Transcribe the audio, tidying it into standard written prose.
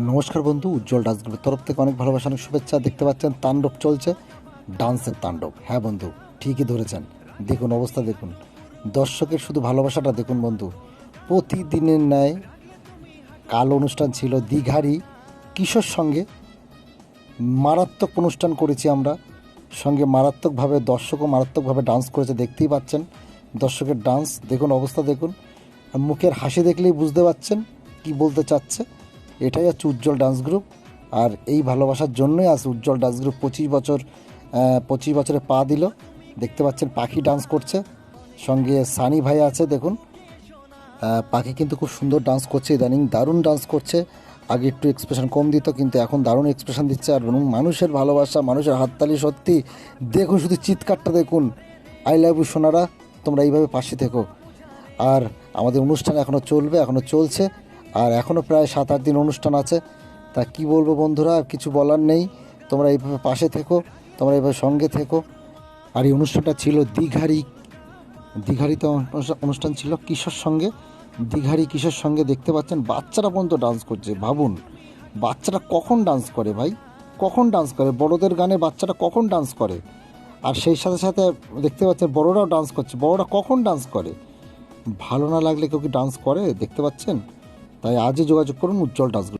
নমস্কার বন্ধু, উজ্জ্বল ডান্স গ্রুপের তরফ থেকে অনেক ভালোবাসা, অনেক শুভেচ্ছা। দেখতে পাচ্ছেন তাণ্ডব চলছে, ডান্সের তাণ্ডব। হ্যাঁ বন্ধু, ঠিকই ধরেছেন। দেখুন অবস্থা, দেখুন দর্শকের শুধু ভালোবাসাটা দেখুন বন্ধু। প্রতিদিনের ন্যায় কাল অনুষ্ঠান ছিল দীঘারি কিশোর সঙ্গে, মারাত্মক অনুষ্ঠান করেছি আমরা। সঙ্গে মারাত্মকভাবে দর্শকও মারাত্মকভাবে ডান্স করেছে, দেখতেই পাচ্ছেন দর্শকের ডান্স। দেখুন অবস্থা, দেখুন মুখের হাসি দেখলেই বুঝতে পারছেন কি বলতে চাচ্ছে। এটাই হচ্ছে উজ্জ্বল ডান্স গ্রুপ। আর এই ভালোবাসার জন্যই আজ উজ্জ্বল ডান্স গ্রুপ 25 বছরে পা দিল। দেখতে পাচ্ছেন পাখি ডান্স করছে, সঙ্গে সানি ভাই আছে। দেখুন পাখি কিন্তু খুব সুন্দর ডান্স করছে, ইদানিং দারুণ ডান্স করছে। আগে একটু এক্সপ্রেশন কম দিত, কিন্তু এখন দারুণ এক্সপ্রেশন দিচ্ছে। আর মানুষের ভালোবাসা, মানুষের হাততালি, সত্যি দেখুন শুধু চিৎকারটা দেখুন। আই লাভ ইউ সোনারা, তোমরা এইভাবে পাশে থেকো। আর আমাদের অনুষ্ঠান এখনও চলবে, এখনও চলছে। আর এখনও প্রায় 7-8 দিন অনুষ্ঠান আছে। তা কি বলবো বন্ধুরা, আর কিছু বলার নেই। তোমরা এইভাবে পাশে থেকো, তোমরা এইভাবে সঙ্গে থেকো। আর এই অনুষ্ঠানটা ছিল দীঘারিতে অনুষ্ঠান ছিল কিশোর সঙ্গে, দীঘারি কিশোর সঙ্গে। দেখতে পাচ্ছেন বাচ্চারা পর্যন্ত ডান্স করছে। ভাবুন বাচ্চারা কখন ডান্স করে ভাই, কখন ডান্স করে, বড়দের গানে বাচ্চারা কখন ডান্স করে। আর সেই সাথে সাথে দেখতে পাচ্ছেন বড়রাও ডান্স করছে। বড়রা কখন ডান্স করে, ভালো না লাগলে কেউ কি ডান্স করে, দেখতে পাচ্ছেন। তাই আজই যোগাযোগ করুন উজ্জ্বল ডান্স গ্রুপ।